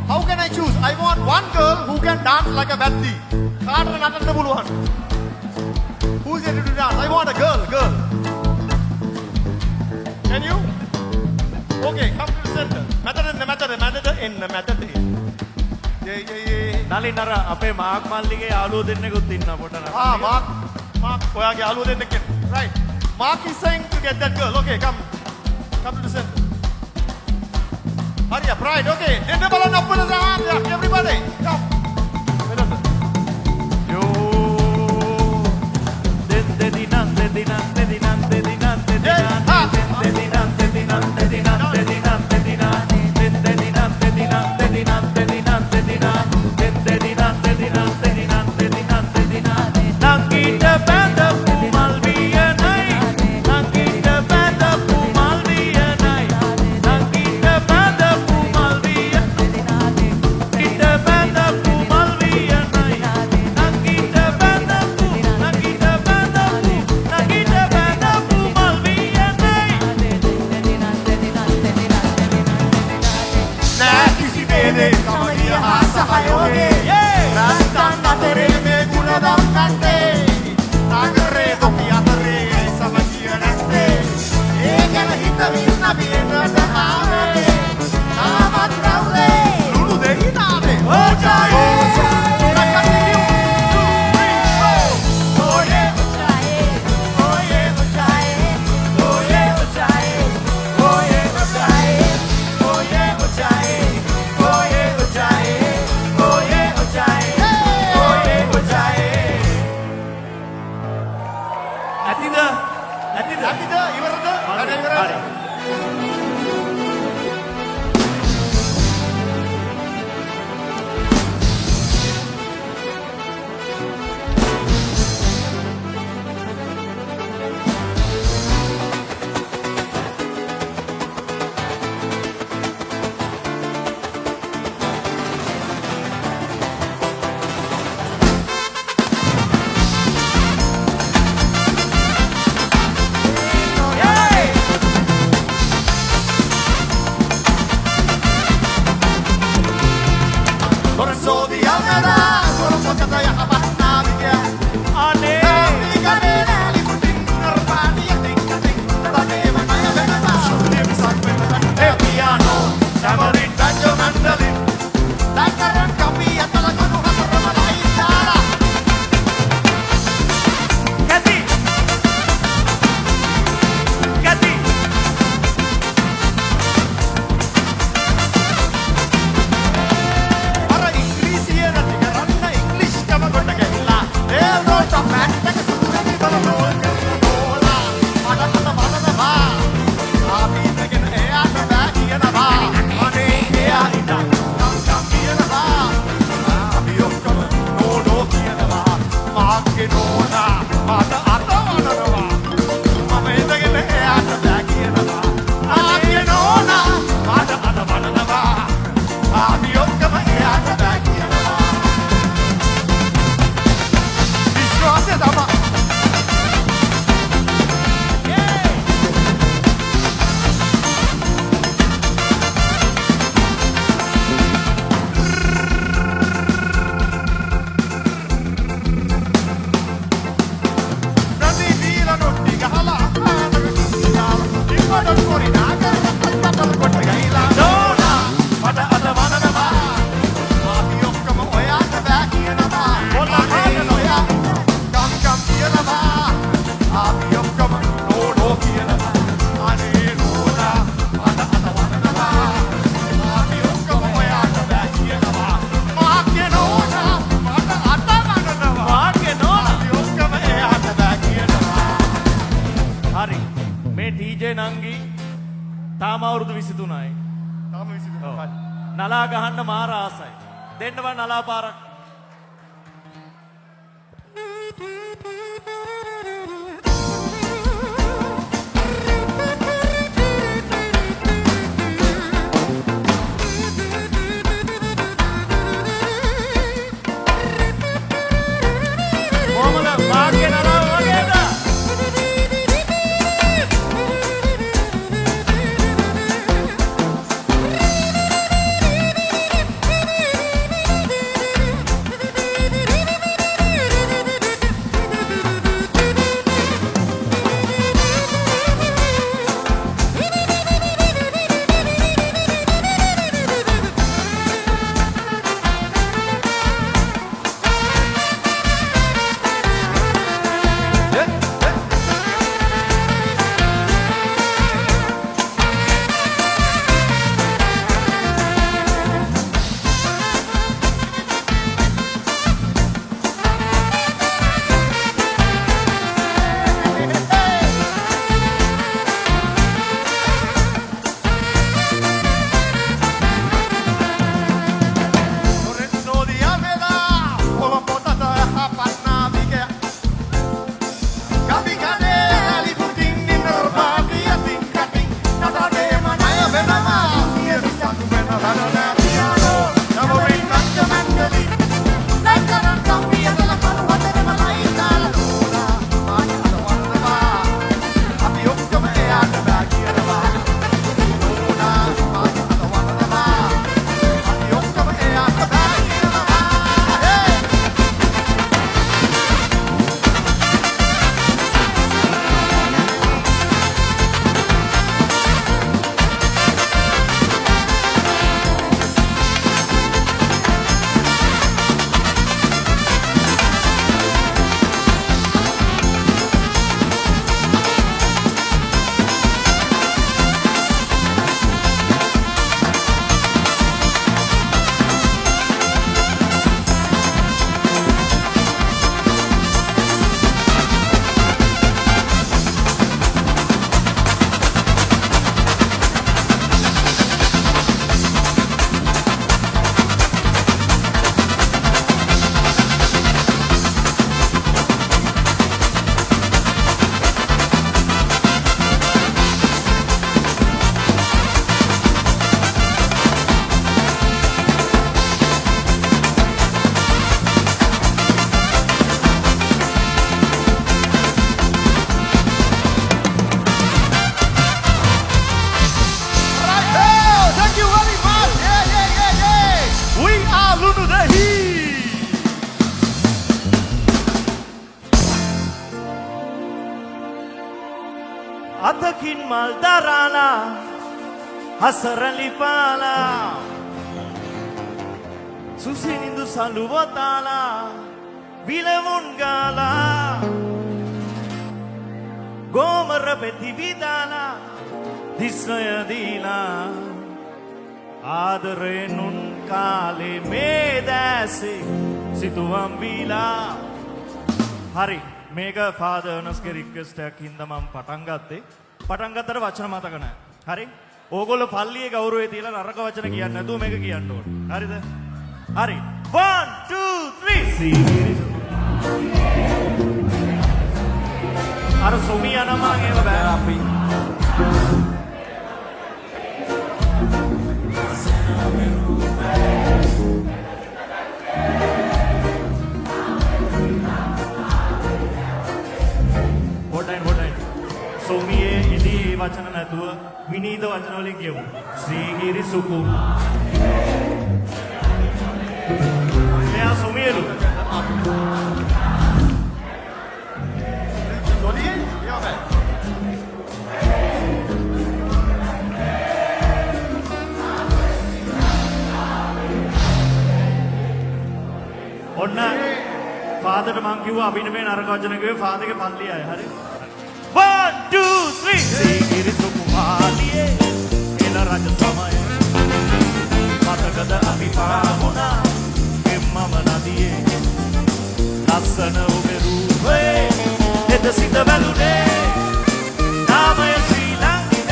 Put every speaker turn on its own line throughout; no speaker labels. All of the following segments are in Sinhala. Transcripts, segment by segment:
How can I choose? I want one girl who can dance like a Batti. Who's ready to dance? I want a girl. Can you? Okay, come to the center. Method in the method. Yeah.
Nalinara, ape Mark Mallige alu dennegut inna potana.
Mark, oyage alu dennekke. Right. Mark is saying to get that girl. Okay, come to the center. Hurry up, right, okay. Dinner balan up with the hand, yeah, everybody. Come.
Yo. නංගි තාම අවුරුදු 23යි.
තාම 23
ඔව්. නලා ගහන්න මාර ආසයි. දෙන්න බෑ නලා පාරක්. කොහමද මාගේ නලාව වගේද? අතකින් මල් දරාලා හසරලිපාලා සුසිනිඳු සලුවතාලා විලවුන් ගාලා ගෝමර පෙති විදාලා දිස්නය දීලා ආදරයෙන් උන් කාලේ මේ දැසේ සිතුවම් වීලා. හරි මේක ෆාදර්නස්ගේ රික්වෙස්ට් එකක් හින්දා මම පටන් ගත්තේ. පටන් ගත්තට වචන මතක නැහැ. හරි? ඕගොල්ලෝ පල්ලියේ ගෞරවය තියලා නරක වචන කියන්නේ නැතුව මේක කියන්න ඕනේ. හරිද? හරි. 1 2 3 අර සොමි යනවා ඒව බෑ අපි. සෝමියේ ඉදී වචන නැතුව විනීත වචන වලින් කියමු. ශ්‍රීගිරි සුකු. මෙයා සෝමියලු.
Jodie, ja bye.
ඔන්න ෆාදර්ට මං කිව්වා අභිනවේ නරක වචන කිව්වේ ෆාදර්ගේ පල්ලිය අය. හරි? 1 2 3 ශ්‍රීගිරි සුකුමාලියේ එන රජ සමය මතකද අපි පාමුණා එම්මම නදියේ ලස්සන ඔබේ රූපේ එද සිත බැලුනේ නාමය ශ්‍රී ලංකිත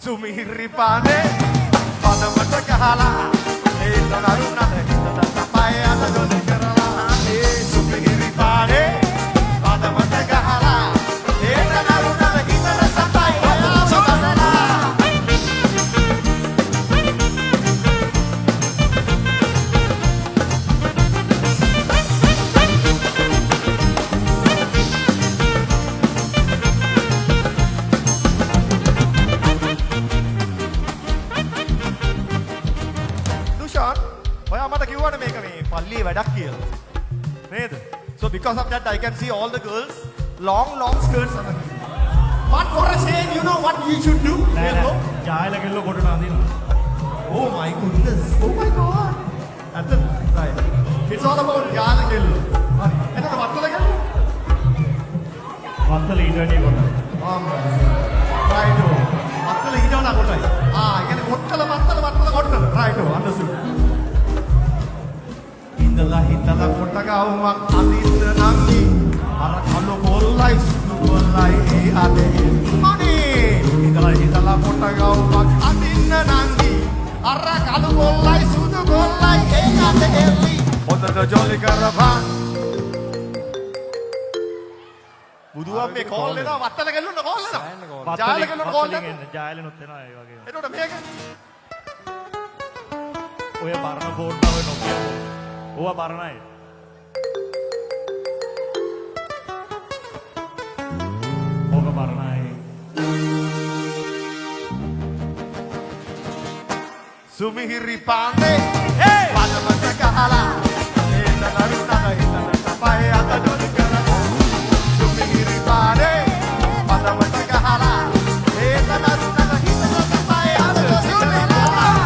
සුමිහිරි පානේ පදමට ගහලා ඒ තනරුණට හිතට තමයි අද දොලි කරලා ඒ සුමිහිරි පානේ පදමට ගහලා ඒ තනරුණට හිතට සතයි ආසකරලා ඔයා මට කිව්වනේ මේක මේ පල්ලියේ වැඩක් කියලා. නේද? So because of that I can see all the girls long skirts on the But for a shame, you know what you should do?
ජායල කෙල්ල කොටට අඳිනවා.
Oh my goodness. Oh my god. That's it. Right. It's all about jala kellu. හරි. එතන වත්තල kellu?
වත්තල ඊට වැඩිය කොට.
Right. වත්තල ඊට වඩා කොටයි. ඒ කියන්නේ කොට්ටල වත්තල කොට්ටල. Right. Understood. ඉඳලා හිටලා කොට ගාවුමක් අඳින්න නංගි අර කළු කොල්ලයි සුදු කොල්ලයි ඒ අතේ මොනේ ඉඳලා හිටලා කොට ගාවුමක් අඳින්න නංගි අර කළු කොල්ලයි සුදු කොල්ලයි ඒ අතේ එල්ලි හොඳට ජොලි කරපන් බුදුන් මේ කෝල් දෙනවා වත්තල ගැල්ලුන්න කෝල් දෙනවා ජාල ගැල්ලුන්න කෝල් දෙනවා
ජායලනොත් එනවා ඒ වගේ.
එතකොට මේක
ඔය පරණ ෆෝන් එක ඔය නොකිය. ඕවා පරණයි. ඕක පරණයි.
සුමිහිරි පානේ පදමට ගහලා ඒ තනරුණට හිතට තමයි අද දොලි කරලා සුමිහිරි පානේ පදමට ගහලා ඒ තනරුණට හිතට තමයි අද දොලි කරලා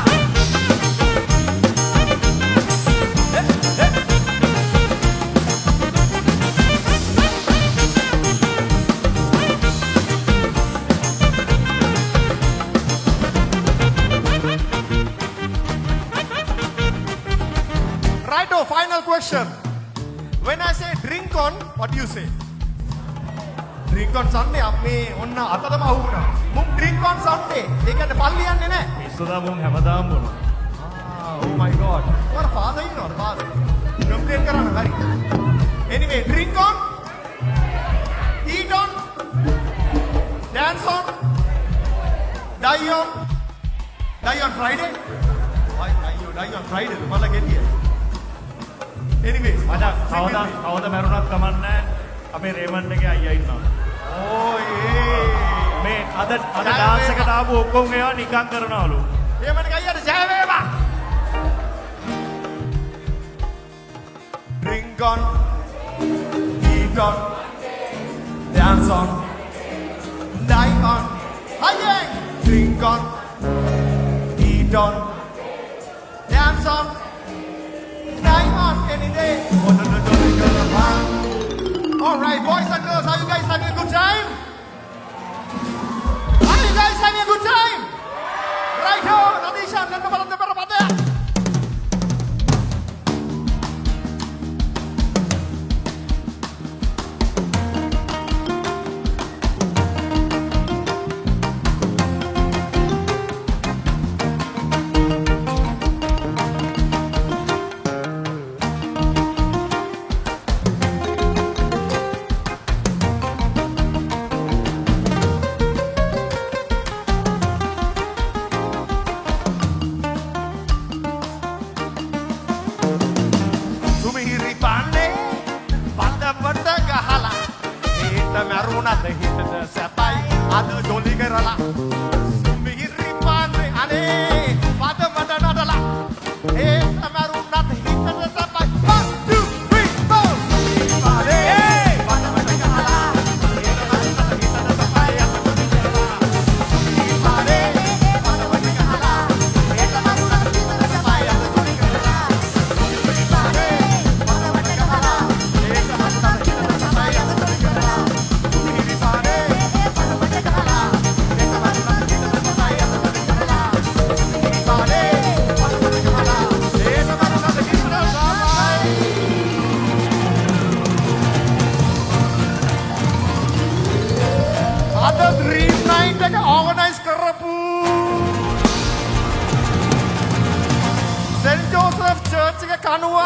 Righto, final question. When I say drink on, what do you say? Drink on Sunday. අපි ඔන්න අතටම අහුුණා. මුම් drink on Sunday. ඒ කියන්නේ පල්ලි යන්නේ නැහැ.
ඉස්සදා මුන් හැමදාම බොනවා.
Oh my god. What father ඉන්නවද father? Complain කරන්න හරි. Anyway, drink on. Eat on. Dance on. Die on. Die on Friday. Why die on Friday? මල ගෙඩිය. Anyway,
කවද මැරුණත් කමන්නේ අපේ රේමන්ඩ් එකේ අයියා ඉන්නවා.
Oh yeah.
මේ අද ඩාන්ස් එකට ආපු ඔක්කොම ඒවා නිකන් කරනවලු.
රේමන්ඩ් එකේ අයියාට ජය වේවා. Drink on. Eat on. Dance on. Die on. Hi. Drink on. Eat on. Dance on. Die on any day. All right, boys and girls, are you guys having a good time? Are you guys having a good time? Right on, Nadisha, ganda pala na parapate.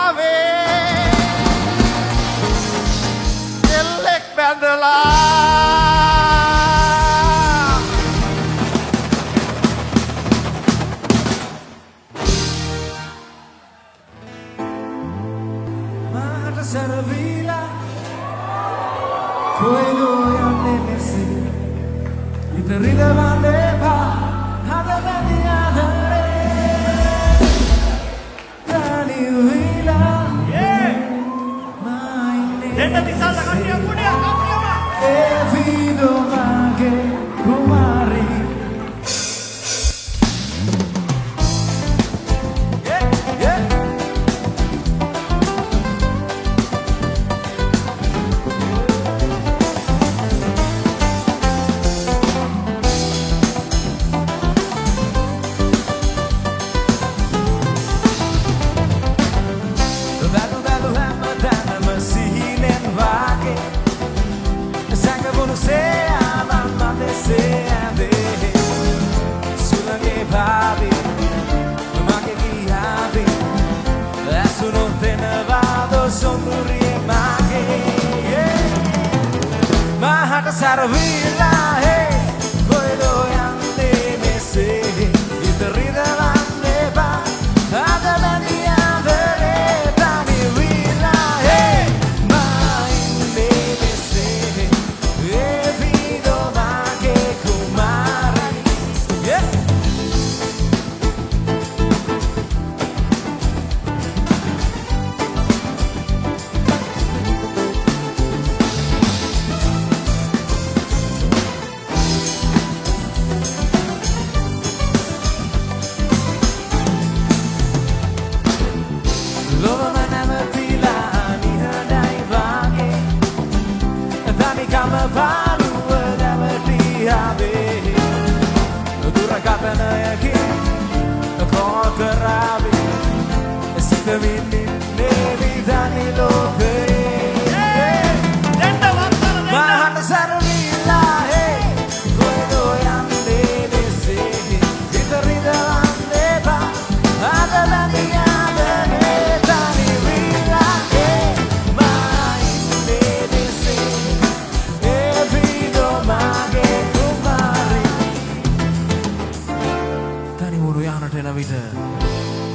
ආවේ එල්ලෙක් බැඳලා
මට සරවිලා කොයිදෝ යන්නේ මෙසේ ඉතරිද වන්දේපා හදවැනි ආදරේ තනි විලා
දෙන්න තිසල්ල කට්ටිය කුඩිය කප්පියම
ඒ වීඩෝ මාගේ කුමාරී Sarvila, hey, koido yande mese, itrida vande ba, adamani avere tani vila, hey, mainde mese, evido mage kumari, yeah.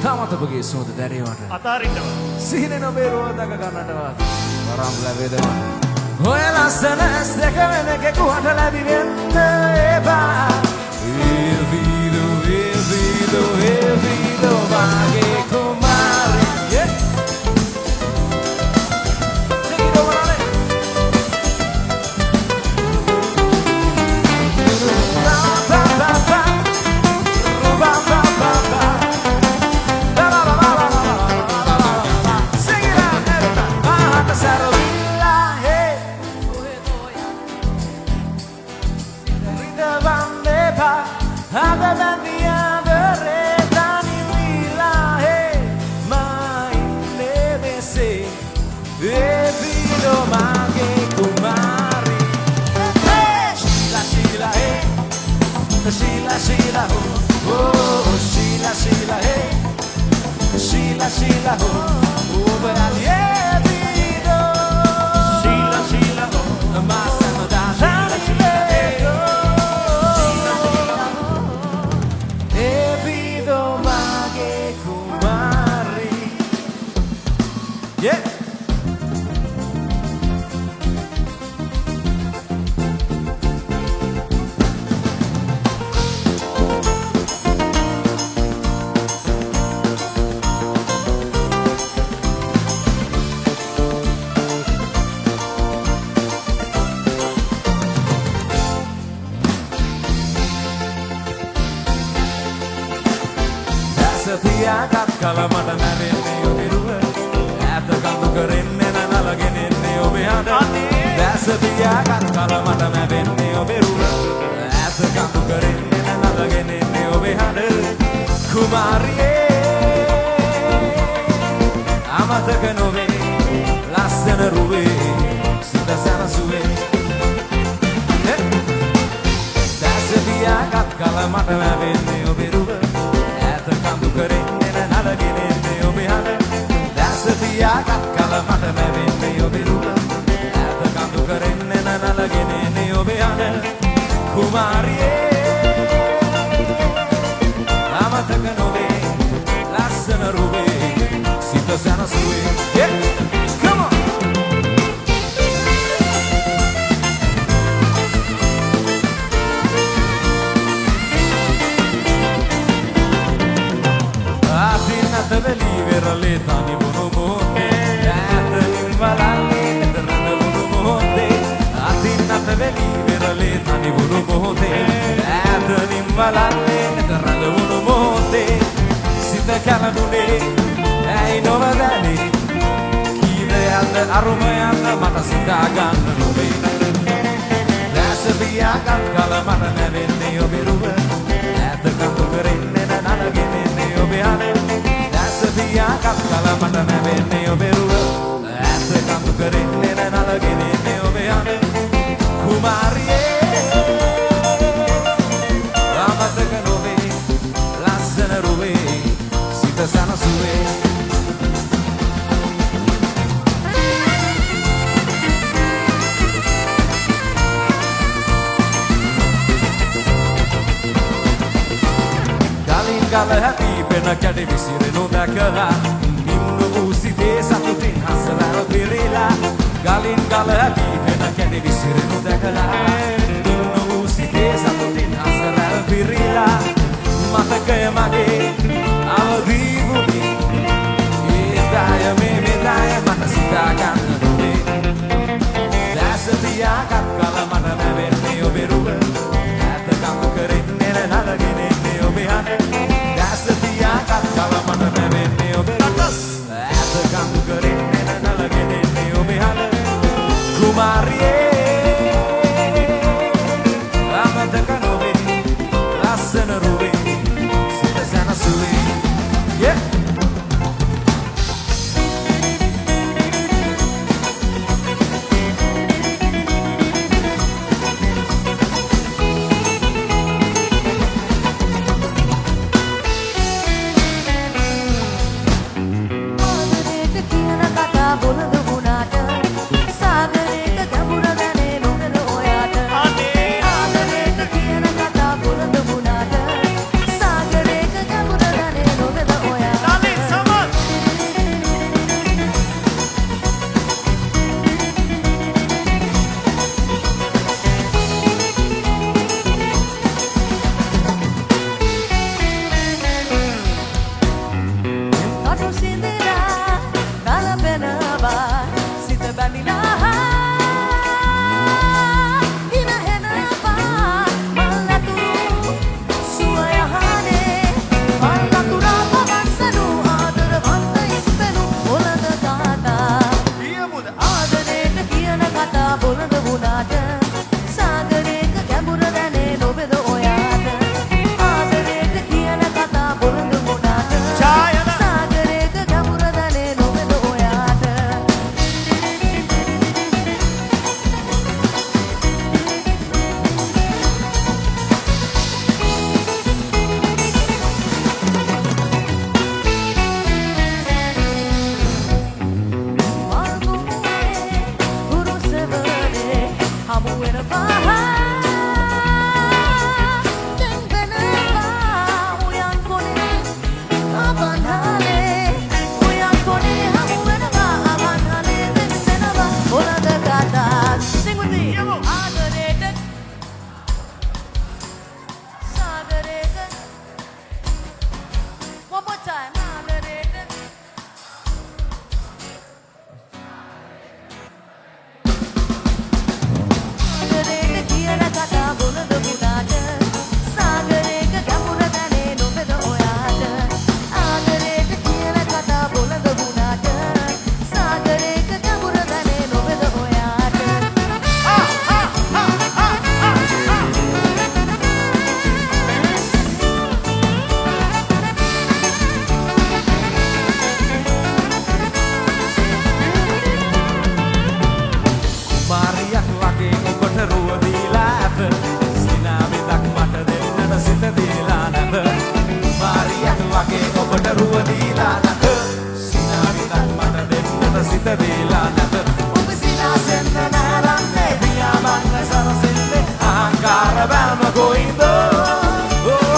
තමතපගේ සෝද දැරියවට
අතාරින්නවා
සිහින නොබේරුව දක ගන්නටවත් වරම් ලැබේදවා ඔය ලස්සන ඇස් දෙක වෙන කෙකුවට ලැබිවෙන්න ඒබා ඒවීදෝ මාගේ කුමාරි Sheila, oh, Sheila, Sheila, hey, Sheila, Sheila, oh, but I live
Sheila, Sheila, oh,
my son, Sheila, Sheila, hey, Sheila, Sheila, Evido mage kumari, yeah. Setiakat kala mata narenne obiruwa Ata kandu karenne nalagene enne obehada Setiakat kala mata narenne obiruwa Ata kandu karenne nalagene enne obehada Kumariye amataka nove lassana ruwe sita sana suwe Setiakat kala mata narenne obiruwa Kandu karenne nalagene enne obehada That's the කුමාරියේ අමතක නොවේ ලස්සන රුවේ සිත සැනසුවේ yeah! Come on! Ataveli verale tani bunu monte Atanin valale eterna bunu monte Ataveli verale tani bunu monte Atanin valale eterna bunu monte Sita kaladune ai novadani Kine yanda aruma yanda mata sita ganna nove Dasa biyakan kala mata nevenne oberuva Atakan tukarenne na nalagene obehane Biyakat kala mata නැවෙන්නේ ඔබෙරුව ඇත්ත කඳු කරෙන්නේ නලගෙනෙන්නේ ඔබයane කුමාරියේ අමතක නොවේ ලස්සන රුවේ සිත සනසුවේ කලින් ගල හැපි පෙන කැඩි විසිරෙනු දැකලා නිම්නු වූ සිතේ සතුටින් හසරව පිරීලා ගලින් ගල හැපි පෙන කැඩි විසිරෙනු දැකලා නිම්නු වූ සිතේ සතුටින් හසරව පිරීලා මතකය මගේ අවදී වුණේ ඒදාය මේ මෙදාය මට සිතා ගන්න දුන්නේ දැස තියාගත් කල මට නැවෙන්නේ ඔබෙරුව ඇත කඳු කරෙන්නේ නලගෙනෙන්නේ ඔබයane Kat kala mana nevenne oberuva Ata kandu karenne nalagenenne obehana Kumariye amataka nove lassana ruve sita sanasuve yeah කොයිද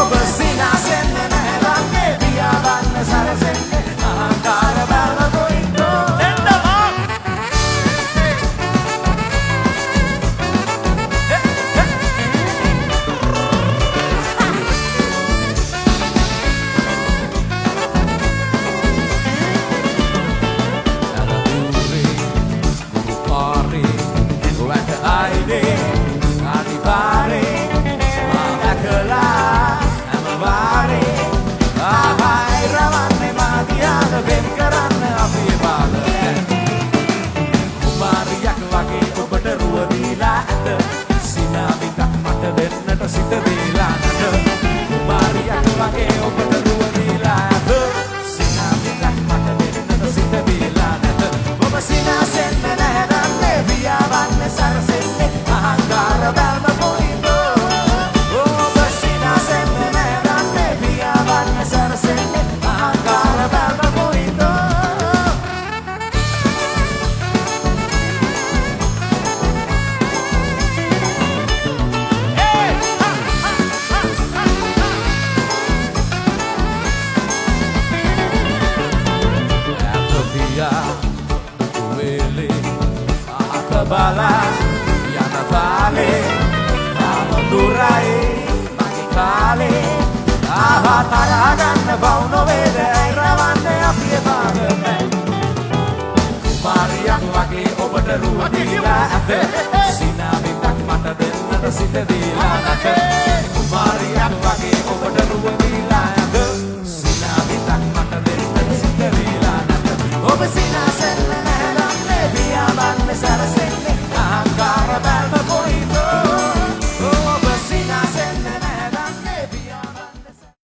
ඔබ සිනාසෙන්නේ නැහැ පියාඹන්න සරසෙන්නේ අහංකාර බැල්ම කොයිද සිත දීලා නැත කුමාරියක් වගේ ඔබට රුව දීලා ඇත සිනාවිලක් මට දෙන්නට සිත දීලා නැත ඔබ සිනාසෙන්නේ නැහැ පියාඹන්නේ සරසෙන්නේ අහංකාර බැල්ම කොයිද ඔබ සිනාසෙන්නේ නැහැ පියාඹන්නේ සරසෙන්නේ අහංකාර බැල්ම කොයිද bala yana vale amandurai magi kale aha taraganna bauno vede rawanne apiye bagame kumariyak wage obata ruwa dila athe sinawitak mata dennata sita dila nathe kumariyak wage obata ruwa dila